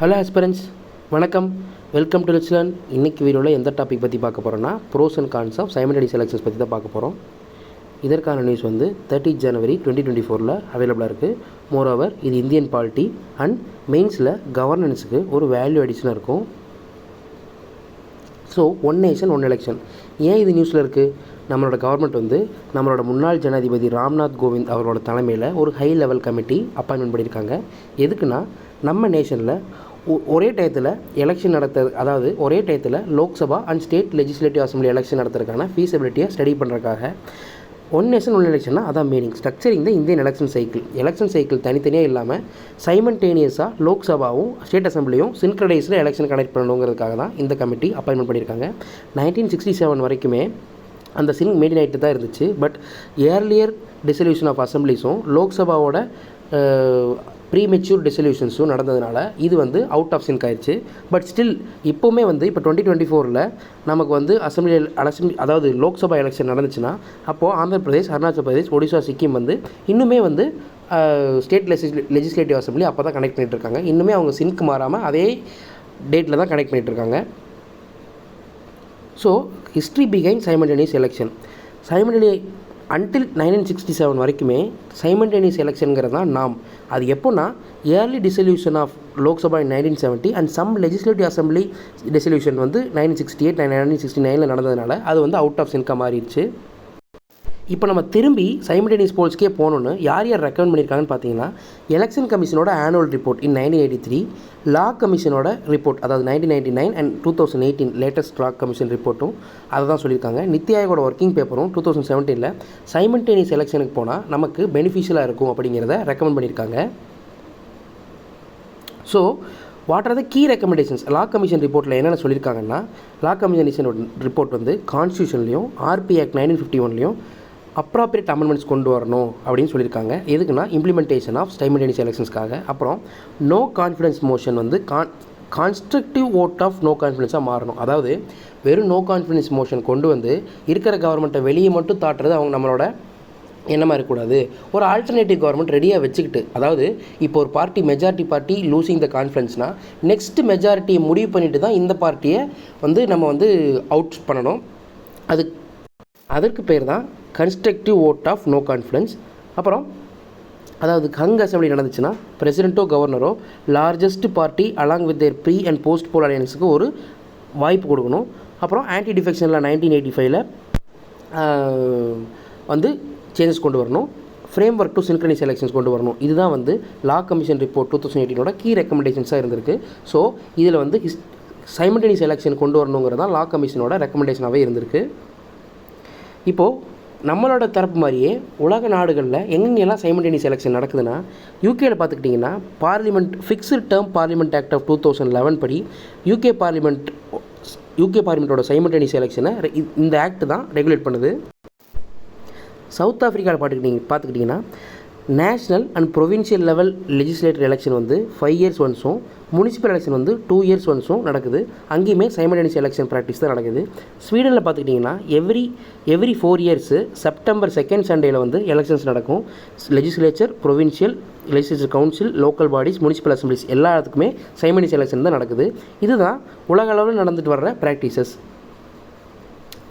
Hello aspirants, வணக்கம். Welcome to let's learn. இன்றைக்கி வீடியோவில் எந்த டாபிக் பற்றி பார்க்க போகிறோன்னா pros and cons of simultaneous elections பற்றி தான் பார்க்க போகிறோம். இதற்கான நியூஸ் வந்து 30 ஜனவரி 2024 அவைலபிளாக இருக்குது. மோரோவர் இது இந்தியன் பாலிட்டி அண்ட் மெயின்ஸில் கவர்னன்ஸுக்கு ஒரு வேல்யூ அடிஷனாக இருக்கும். So one nation one election ஏன் இது நியூஸில் இருக்குது? நம்மளோட கவர்மெண்ட் வந்து நம்மளோட முன்னாள் ஜனாதிபதி ராம்நாத் கோவிந்த் அவரோட தலைமையில் ஒரு ஹை லெவல் கமிட்டி அப்பாயின்மெண்ட் பண்ணியிருக்காங்க. எதுக்குன்னா நம்ம நேஷனில் ஒரே டயத்தில் எலெக்ஷன் அதாவது ஒரே டயத்தில் Lok Sabha and state legislative assembly election நடத்துறதுக்கான ஃபீஸபிலிட்டியை ஸ்டடி பண்ணுறதுக்காக. ஒன் நேஷன் ஒன் எலெக்ஷன்னா அதான் meaning. Structuring the Indian election cycle தனித்தனியாக இல்லாமல் சைமல்டேனியஸாக லோக்சபாவும் ஸ்டேட் அசம்பிளியும் சின்க்ரடைஸில் எலெக்ஷன் கனெக்ட் பண்ணணுங்கிறதுக்காக தான் இந்த கமிட்டி அப்பாயின்மெண்ட் பண்ணியிருக்காங்க. 1967 வரைக்குமே அந்த சிங் மெயின்டைன் ஆகிட்டு தான் இருந்துச்சு. பட் ஏர்லியர் டிசல்யூஷன் ஆஃப் அசம்பிளிஸும் லோக்சபாவோட ப்ரீமெச்சூர் டிசல்யூஷன்ஸும் நடந்ததுனால இது வந்து அவுட் ஆஃப் சிங்க் ஆயிடுச்சு. பட் ஸ்டில் இப்போவுமே வந்து இப்போ 2024 நமக்கு வந்து அசம்பிளி அதாவது லோக்சபா எலெக்ஷன் நடந்துச்சுன்னா அப்போது ஆந்திர பிரதேஷ், அருணாச்சல் பிரதேஷ், ஒடிசா, சிக்கிம் வந்து இன்னுமே வந்து ஸ்டேட் லெஜிஸ்லேட்டிவ் அசம்பிளி அப்போ தான் கனெக்ட் பண்ணிகிட்ருக்காங்க. இன்னுமே அவங்க சிங்க் மாறாமல் அதே டேட்டில் தான் கனெக்ட் பண்ணிகிட்ருக்காங்க. So history behind simultaneous election. Until 1967 வரைக்குமே சைமல்டேனியஸ் எலெக்ஷனுங்கிறது தான் நாம். அது எப்போனா yearly dissolution of Lok Sabha in 1970 and some legislative assembly dissolution வந்து 1968 1969 நடந்ததுனால அது வந்து அவுட் ஆஃப் சிங்காக மாறிடுச்சு. இப்போ நம்ம திரும்பி சைமல்டேனியஸ் போல்ஸ்க்கே போகணுன்னு யார் ரெக்கமெண்ட் பண்ணியிருக்காங்கன்னு பார்த்தீங்கன்னா, எலெக்ஷன் கமிஷனோட ஆனுவல் ரிப்போர்ட் இன் 1983, லா கமிஷனோட ரிப்போர்ட் அதாவது 1999 அண்ட் 2018 லேட்டஸ்ட் லா கமிஷன் ரிப்போர்ட்டும் அதை தான் சொல்லியிருக்காங்க. நித்தி ஆயோட ஒர்க்கிங் பேப்பரும் 2017 சைமல்டேனியஸ் எலெக்ஷனுக்கு போனால் நமக்கு பெனிஃபிஷியலாக இருக்கும் அப்படிங்கிறத ரெக்கமெண்ட் பண்ணியிருக்காங்க. So what are the key recommendations? Law commission ரிப்போர்ட்டில் என்னென்ன சொல்லியிருக்காங்கன்னா, லா கமிஷனோட ரிப்போர்ட் வந்து கான்ஸ்டியூஷன்லையும் ஆர்பி ஆக்ட் 1951 அப்ராப்ரியேட் அமெண்ட்மெண்ட்ஸ் கொண்டு வரணும் அப்படின்னு சொல்லியிருக்காங்க. எதுக்குன்னா இம்ப்ளிமெண்டேஷன் ஆஃப் சைமல்டேனியஸ் எலெக்ஷன்ஸ்க்காக. அப்புறம் நோ கான்ஃபிடன்ஸ் மோஷன் வந்து கான்ஸ்ட்ரக்டிவ் ஓட் ஆஃப் நோ கான்ஃபிடன்ஸாக மாறணும். அதாவது வெறும் நோ கான்ஃபிடன்ஸ் மோஷன் கொண்டு வந்து இருக்கிற கவர்மெண்ட்டை வெளியே மட்டும் தாட்டுறது அவங்க நம்மளோட என்னமாக இருக்கக்கூடாது. ஒரு ஆல்டர்னேட்டிவ் கவர்மெண்ட் ரெடியாக வச்சுக்கிட்டு, அதாவது இப்போ ஒரு மெஜாரிட்டி பார்ட்டி லூசிங் த கான்ஃபிடன்ஸ்னால் நெக்ஸ்ட் மெஜாரிட்டியை முடிவு பண்ணிட்டு தான் இந்த பார்ட்டியை வந்து நம்ம வந்து அவுட் பண்ணணும். அதற்கு பேர் தான் constructive vote of no confidence. அப்புறம் அதாவது ஹங் அசம்பிளி நடந்துச்சுன்னா பிரசிடெண்ட்டோ கவர்னரோ largest party along with their pre and post poll அலையன்ஸுக்கு ஒரு வாய்ப்பு கொடுக்கணும். அப்புறம் ஆன்டி டிஃபெக்ஷனில் 1985 வந்து சேஞ்சஸ் கொண்டு வரணும். Frame work to synchronise elections கொண்டு வரணும். இதுதான் வந்து லா கமிஷன் ரிப்போர்ட் 2018 கீ ரெக்கமெண்டேஷன்ஸாக இருந்திருக்கு. ஸோ இதில் வந்து சைமல்டேனியஸ் எலெக்ஷன் கொண்டு வரணுங்கிறது தான் லா கமிஷனோட ரெக்கமெண்டேஷனாகவே இருந்திருக்கு. இப்போது நம்மளோட தரப்பு மாதிரியே உலக நாடுகளில் எங்கெங்கெல்லாம் சைமல்டேனியஸ் எலெக்ஷன் நடக்குதுன்னா, யூகேயில் பார்த்துக்கிட்டிங்கன்னா fixed term parliament act of 2011 படி யூகே பார்லிமெண்ட்டோட சைமல்டேனியஸ் எலெக்ஷனை இந்த ஆக்ட் தான் ரெகுலேட் பண்ணுது. சவுத் ஆஃப்ரிக்காவில் பார்த்துக்கிட்டிங்கன்னா national and provincial level legislative election வந்து 5 இயர்ஸ் ஒன்ஸும், முனிசிபல் எலெக்ஷன் வந்து 2 இயர்ஸ் ஒன்ஸும் நடக்குது. அங்கேயுமே சைமல்டேனியஸ் எலெக்ஷன் ப்ராக்டிஸ் தான் நடக்குது. ஸ்வீடனில் பார்த்துக்கிட்டிங்கன்னா எவ்ரி 4 இயர்ஸு செப்டம்பர் 2nd சண்டேயில் வந்து எலெக்ஷன்ஸ் நடக்கும். Legislature, provincial legislature council, local bodies, municipal assemblies எல்லாத்துக்குமே சைமல்டேனியஸ் எலெக்ஷன் தான் நடக்குது. இதுதான் உலக அளவில் நடந்துட்டு வர்ற ப்ராக்டிசஸ்.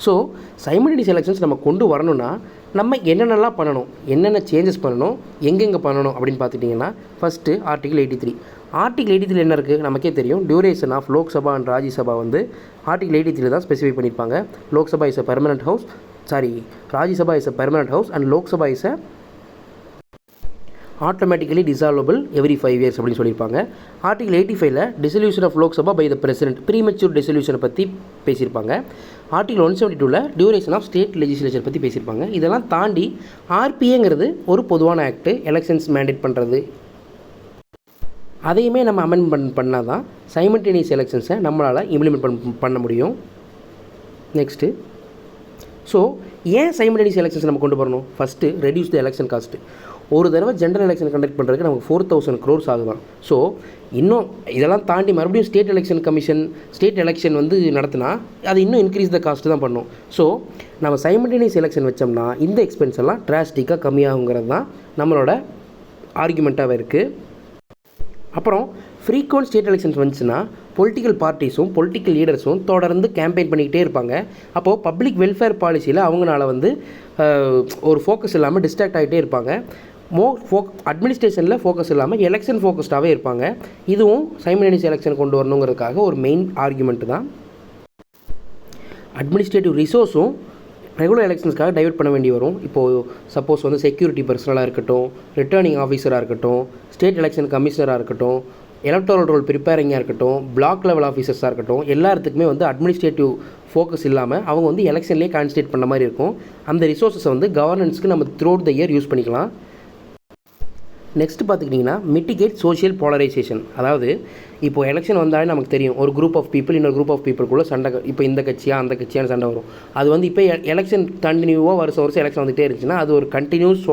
ஸோ சைமல்டேனியஸ் எலெக்ஷன்ஸ் நம்ம கொண்டு வரணும்னா நம்ம என்னென்னலாம் பண்ணணும், என்னென்ன சேஞ்சஸ் பண்ணணும், எங்கெங்கே பண்ணணும் அப்படின்னு பார்த்துட்டிங்கன்னா, ஃபஸ்ட்டு ஆர்டிகல் 83 என்ன இருக்குது நமக்கே தெரியும். Duration of Lok Sabha and Rajya Sabha வந்து ஆர்டிகல் 83 தான் ஸ்பெசிஃபை பண்ணியிருப்பாங்க. Lok Sabha is a permanent house, Rajya Sabha is a permanent house and Lok Sabha is a automatically dissolvable every 5 years அப்படின்னு சொல்லியிருப்பாங்க. Article 85 dissolution of Lok Sabha by the president, premature டிசல்யூஷனை பற்றி பேசியிருப்பாங்க. Article 172 duration of state legislature பற்றி பேசியிருப்பாங்க. இதெல்லாம் தாண்டி ஆர்பிஏங்கிறது ஒரு பொதுவான ஆக்ட்டு, எலெக்ஷன்ஸ் மேண்டேட் பண்ணுறது. அதையுமே நம்ம அமெண்ட்மெண்ட் பண்ணால் தான் சைமல்டேனியஸ் எலெக்ஷன்ஸை நம்மளால் இம்ப்ளிமெண்ட் பண்ண முடியும். நெக்ஸ்ட்டு, ஸோ ஏன் சைமல்டேனியஸ் எலெக்ஷன்ஸ் நம்ம கொண்டு வரணும்? First reduce the election cost. ஒரு தடவை ஜென்ரல் எலெக்ஷன் கண்டக்ட் பண்ணுறதுக்கு நமக்கு 4000 crores ஆகுதான். ஸோ இன்னும் இதெல்லாம் தாண்டி மறுபடியும் ஸ்டேட் எலெக்ஷன் வந்து நடத்தினா அது இன்னும் இன்க்ரீஸ் த காஸ்ட்டு தான் பண்ணும். ஸோ நம்ம சைமல்டேனியஸ் எலெக்ஷன் வச்சோம்னா இந்த எக்ஸ்பென்ஸ் எல்லாம் டிராஸ்டிக்காக கம்மியாகுங்கிறது தான் நம்மளோட ஆர்குமெண்ட்டாகவே இருக்குது. அப்புறம் ஃப்ரீக்வெண்ட் ஸ்டேட் எலெக்ஷன்ஸ் வந்துச்சுன்னா பொலிட்டிக்கல் பார்ட்டிஸும் பொலிட்டிக்கல் லீடர்ஸும் தொடர்ந்து கேம்பெயின் பண்ணிக்கிட்டே இருப்பாங்க. அப்போது பப்ளிக் வெல்ஃபேர் பாலிசியில் அவங்களால வந்து ஒரு ஃபோக்கஸ் இல்லாமல் டிஸ்ட்ராக்ட் ஆகிட்டே இருப்பாங்க. அட்மினிஸ்ட்ரேஷனில் ஃபோக்கஸ் இல்லாமல் எலெக்ஷன் ஃபோக்கஸ்டாகவே இருப்பாங்க. இதுவும் சைமல்டேனியஸ் எலெக்ஷன் கொண்டு வரணுங்கிறதுக்காக ஒரு மெயின் ஆர்குமெண்ட் தான். அட்மினிஸ்ட்ரேட்டிவ் ரிசோர்ஸும் ரெகுலர் எலெக்ஷன்ஸ்க்காக டைவர்ட் பண்ண வேண்டி வரும். இப்போது சப்போஸ் வந்து செக்யூரிட்டி பர்சனலாக இருக்கட்டும், ரிட்டர்னிங் ஆஃபீஸராக இருக்கட்டும், ஸ்டேட் எலெக்ஷன் கமிஷனராக இருக்கட்டும், எலக்டோரல் ரோல் ப்ரிப்பேரிங்காக இருக்கட்டும், பிளாக் லெவல் ஆஃபீஸர்ஸாக இருக்கட்டும், எல்லாத்துக்குமே வந்து அட்மினிஸ்ட்ரேட்டிவ் ஃபோக்கஸ் இல்லாமல் அவங்க வந்து எலெக்ஷன்லேயே கான்சன்ட்ரேட் பண்ண மாதிரி இருக்கும். அந்த ரிசோர்ஸஸை வந்து கவர்னன்ஸ்க்கு நம்ம through out the year use பண்ணிக்கலாம். நெக்ஸ்ட் பார்த்துக்கிட்டிங்கன்னா மிட்டிகேட் சோஷியல் போலரைசேஷன். அதாவது இப்போ எலெக்ஷன் வந்தாலே நமக்கு தெரியும், ஒரு குரூப் ஆஃப் பீப்புள் இன்னொரு குரூப் ஆஃப் பீப்புளுக்குள்ளே சண்டை, இப்போ இந்த கட்சியா அந்த கட்சியான சண்டை வரும். அது வந்து இப்போ எலெக்ஷன் கண்டினியூவாக வருஷம் எலெக்ஷன் வந்துகிட்டே இருந்துச்சுன்னா அது ஒரு கண்டினியூஸ்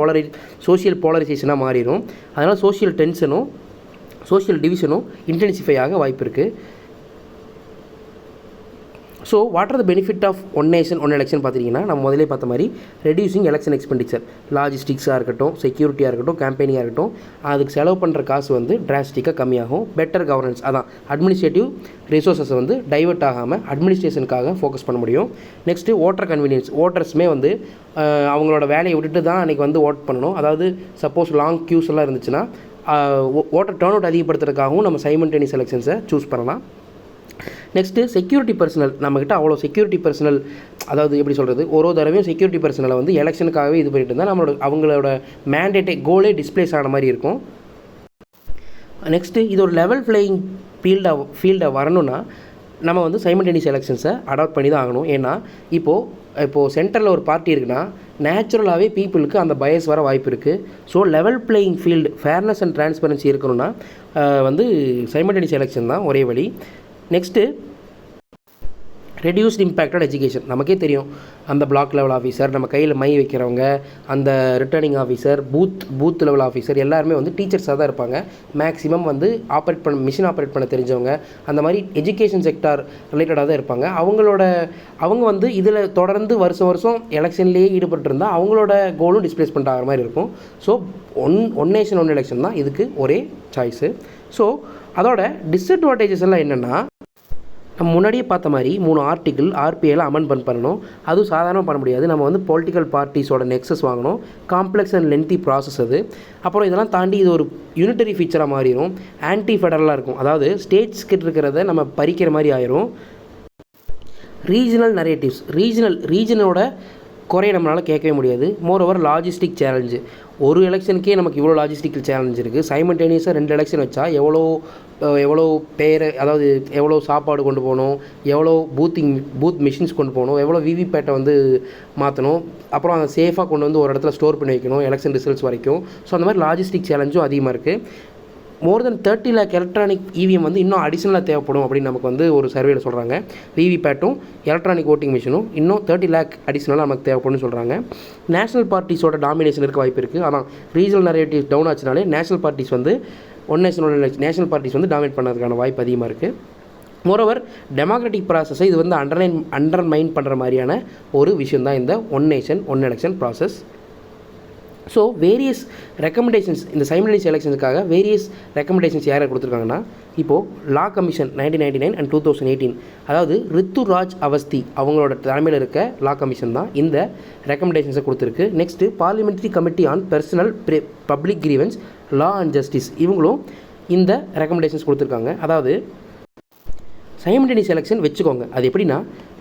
சோஷியல் போலரைசேஷனாக மாறிடும். அதனால் சோஷியல் டென்ஷனும் சோஷியல் டிவிஷனும் இன்டென்சிஃபை ஆக வாய்ப்பு இருக்குது. So what are the benefit of one nation one election பார்த்திங்கன்னா, நம்ம முதலே பார்த்த மாதிரி ரெடியூசிங் எலெக்ஷன் எக்ஸ்பெண்டிச்சர், லாஜிஸ்டிக்ஸாக இருக்கட்டும், செக்யூரிட்டியாக இருக்கட்டும், கேம்பெயினிங்காக இருக்கட்டும், அதுக்கு செலவு பண்ணுற காசு வந்து டிராஸ்டிக்காக கம்மியாகும். பெட்டர் கவர்னன்ஸ், அதான் அட்மினிஸ்ட்ரேட்டிவ் ரிசோர்ஸஸை வந்து டைவர்ட் ஆகாமல் அட்மினிஸ்ட்ரேஷனுக்காக ஃபோக்கஸ் பண்ண முடியும். Next voter convenience. ஓட்டர்ஸுமே வந்து அவங்களோட வேலையை விட்டுட்டு தான் அன்றைக்கி வந்து ஓட் பண்ணணும். அதாவது சப்போஸ் லாங் க்யூஸ் எல்லாம் இருந்துச்சுன்னா ஓட்டர் டர்ன் அவுட் அதிகப்படுத்துறதுக்காகவும் நம்ம சைமல்டேனியஸ் எலெக்ஷன்ஸை சூஸ் பண்ணலாம். Next security personal. நம்மக்கிட்ட அவ்வளோ செக்யூரிட்டி பர்சனல், அதாவது எப்படி சொல்கிறது, ஒரு தடவையும் செக்யூரிட்டி பர்சனலை வந்து எலெக்ஷனுக்காகவே இது பண்ணிட்டு இருந்தால் அவங்களோட மேண்டேட்டே கோலே டிஸ்பிளேஸ் ஆன மாதிரி இருக்கும். நெக்ஸ்ட்டு இது ஒரு லெவல் பிளேயிங் ஃபீல்டை வரணும்னா நம்ம வந்து சைமல்டேனியஸ் எலெக்ஷன்ஸை அடாப்ட் பண்ணி தான் ஆகணும். ஏன்னா இப்போது சென்டரில் ஒரு பார்ட்டி இருக்குன்னா நேச்சுரலாகவே பீப்புளுக்கு அந்த பயஸ் வர வாய்ப்பு இருக்குது. So level playing field, fairness and transparency இருக்கணும்னா வந்து சைமல்டேனியஸ் எலெக்ஷன் தான் ஒரே வழி. Next reduced impacted education. நமக்கே தெரியும், அந்த பிளாக் லெவல் ஆஃபீஸர், நம்ம கையில் மை வைக்கிறவங்க, அந்த returning officer, booth level officer எல்லாருமே வந்து டீச்சர்ஸாக தான் இருப்பாங்க. மேக்ஸிமம் வந்து மிஷின் ஆப்ரேட் பண்ண தெரிஞ்சவங்க, அந்த மாதிரி எஜுகேஷன் செக்டார் ரிலேட்டடாக தான் இருப்பாங்க. அவங்க வந்து இதில் தொடர்ந்து வருஷம் எலெக்ஷன்லேயே ஈடுபட்டிருந்தால் அவங்களோட கோலும் டிஸ்பிளேஸ் பண்ணிட்டு ஆகிற மாதிரி இருக்கும். So one nation one election தான் இதுக்கு ஒரே சாய்ஸு. ஸோ அதோட டிஸ்அட்வான்டேஜஸ் எல்லாம் என்னென்னா, நம்ம முன்னாடியே பார்த்த மாதிரி 3 ஆர்டிக்கிள் ஆர்பிஐயில் அமெண்ட்மெண்ட் பண்ணணும். அதுவும் சாதாரணமாக பண்ண முடியாது. நம்ம வந்து பொலிட்டிக்கல் பார்ட்டிஸோட நெக்ஸஸ் வாங்கணும். காம்ப்ளெக்ஸ் அண்ட் லென்த்தி ப்ராசஸ் அது. அப்புறம் இதெல்லாம் தாண்டி இது ஒரு யூனிட்டரி ஃபீச்சராக மாறிடும். ஆன்டி ஃபெடரலாக இருக்கும். அதாவது ஸ்டேட்ஸ் கிட்ட இருக்கிறத நம்ம பறிக்கிற மாதிரி ஆயிரும். Regional narratives. ரீஜனோட குறைய நம்மளால் கேட்கவே முடியாது. Moreover logistic challenge. ஒரு எலெக்ஷனுக்கே நமக்கு இவ்வளோ லாஜிஸ்டிக்கல் சேலஞ்ச் இருக்குது. சைமல்டேனியஸாக 2 எலெக்ஷன் வச்சா எவ்வளோ பேர், அதாவது எவ்வளோ சாப்பாடு கொண்டு போகணும், எவ்வளோ பூத் மிஷின்ஸ் கொண்டு போகணும், எவ்வளோ விவிபேட்டை வந்து மாற்றணும், அப்புறம் அதை சேஃபாக கொண்டு வந்து ஒரு இடத்துல ஸ்டோர் பண்ணி வைக்கணும் எலெக்ஷன் ரிசல்ட்ஸ் வரைக்கும். ஸோ அந்த மாதிரி லாஜிஸ்டிக் சேலஞ்சும் அதிகமாக இருக்குது. மோர் தென் 30 lakh எலக்ட்ரானிக் இவிஎம் வந்து இன்னும் அடிஷ்னலாக தேவைப்படும் அப்படின்னு நமக்கு வந்து ஒரு சர்வேயில் சொல்கிறாங்க. விவிபேட்டும் எலக்ட்ரானிக் ஓட்டிங் மிஷினும் இன்னும் 30 lakh அடிஷ்னலாக நமக்கு தேவைப்படும்னு சொல்கிறாங்க. நேஷனல் பார்ட்டிஸோட டாமினேஷன் இருக்க வாய்ப்பு இருக்குது. ஆனால் ரீஜனல் நரேட்டிவ் டவுன் ஆச்சுனாலே நேஷனல் பார்ட்டிஸ் வந்து நேஷனல் பார்ட்டிஸ் வந்து டாமினேட் பண்ணதுக்கான வாய்ப்பு அதிகமாக இருக்குது. மோரோவர் டெமோக்ராட்டிக் ப்ராசஸை இது வந்து அண்டர்மைன் பண்ணுற மாதிரியான ஒரு விஷயம் தான் இந்த one nation one election process. So various recommendations இந்த சைமல்டேனியஸ் எலெக்ஷனுக்காக வேரியஸ் ரெக்கமெண்டேஷன்ஸ் யாரை கொடுத்துருக்காங்கன்னா, இப்போது லா கமிஷன் 1999 and 2018, அதாவது ரித்துராஜ் அவஸ்தி அவங்களோட தலைமையில் இருக்க லா கமிஷன் தான் இந்த ரெக்கமெண்டேஷன்ஸை கொடுத்துருக்கு. Next parliamentary committee on personal public grievance law and justice, இவங்களும் இந்த ரெக்கமெண்டேஷன்ஸ் கொடுத்துருக்காங்க. அதாவது சைமல்டேனியஸ் எலெக்ஷன் வச்சுக்கோங்க. அது எப்படின்னா,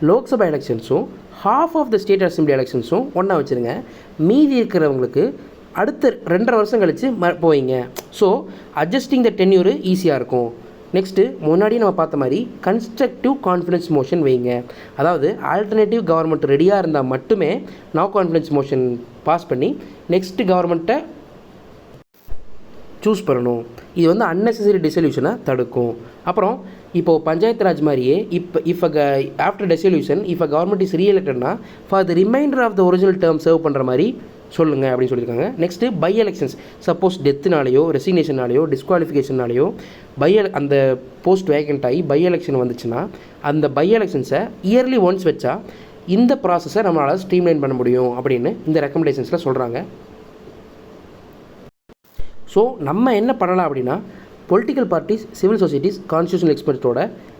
லோக்சபா எலெக்ஷன்ஸும் half of the state assembly எலெக்ஷன்ஸும் ஒன்றா வச்சுருங்க. மீதி இருக்கிறவங்களுக்கு அடுத்த 2.5 வருஷம் கழித்து போவீங்க. ஸோ அட்ஜஸ்டிங் த டென்யூர் ஈஸியாக இருக்கும். நெக்ஸ்ட்டு முன்னாடி நம்ம பார்த்த மாதிரி கன்ஸ்ட்ரக்டிவ் கான்ஃபிடன்ஸ் மோஷன் வைங்க. அதாவது ஆல்டர்னேட்டிவ் கவர்மெண்ட் ரெடியாக இருந்தால் மட்டுமே நோ கான்ஃபிடன்ஸ் மோஷன் பாஸ் பண்ணி நெக்ஸ்ட்டு கவர்மெண்ட்டை சூஸ் பண்ணணும். இது வந்து அன்னெசரி டிசல்யூஷனை தடுக்கும். அப்புறம் இப்போது பஞ்சாயத்து ராஜ் மாதிரியே after dissolution a government is ரீஎலெக்டட்னா for the remainder of the original term serve பண்ணுற மாதிரி சொல்லுங்கள் அப்படின்னு சொல்லியிருக்காங்க. நெக்ஸ்ட்டு பை எலெக்ஷன்ஸ், சப்போஸ் டெத்துனாலேயோ ரெசிக்னேஷனாலேயோ டிஸ்குவாலிஃபிகேஷனாலேயோ அந்த போஸ்ட் வேகண்ட் ஆகி பை எலெக்ஷன் வந்துச்சுன்னா அந்த பை எலெக்ஷன்ஸை இயர்லி ஒன்ஸ் வச்சா இந்த ப்ராசஸை நம்மளால் ஸ்ட்ரீம்லைன் பண்ண முடியும் அப்படின்னு இந்த ரெக்கமெண்டேஷன்ஸில் சொல்கிறாங்க. ஸோ நம்ம என்ன பண்ணலாம் அப்படின்னா, political parties, civil societies, constitutional எக்ஸ்பர்ட்டோட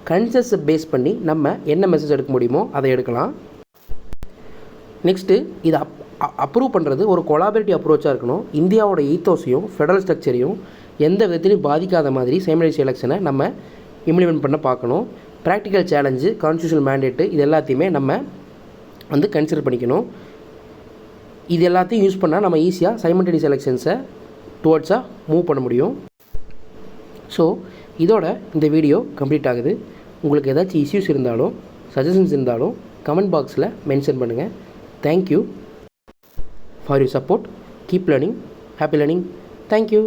கன்சென்ஸை பேஸ் பண்ணி நம்ம என்ன மெசேஜ் எடுக்க முடியுமோ அதை எடுக்கலாம். நெக்ஸ்ட்டு இதை அப்ரூவ் பண்ணுறது ஒரு கொலாபரேட்டிவ் அப்ரோச்சாக இருக்கணும். இந்தியாவோட ஈத்தோஸையும் ஃபெடரல் ஸ்ட்ரக்சரையும் எந்த விதத்திலையும் பாதிக்காத மாதிரி சைமல்டேனியஸ் எலெக்ஷனை நம்ம இம்ப்ளிமெண்ட் பண்ண பார்க்கணும். ப்ராக்டிக்கல் சேலஞ்சு, கான்ஸ்டியூஷனல் மேண்டேட்டு இது எல்லாத்தையுமே நம்ம வந்து கன்சிடர் பண்ணிக்கணும். இது எல்லாத்தையும் யூஸ் பண்ணால் நம்ம ஈஸியாக சைமல்டேனியஸ் எலெக்ஷன்ஸை டுவர்ட்ஸாக மூவ் பண்ண முடியும். ஸோ இதோட இந்த வீடியோ கம்ப்ளீட் ஆகுது. உங்களுக்கு ஏதாச்சும் இஷ்யூஸ் இருந்தாலும் சஜஷன்ஸ் இருந்தாலும் கமெண்ட் பாக்ஸில் மென்ஷன் பண்ணுங்கள். Thank you for your support. Keep learning. Happy learning. Thank you.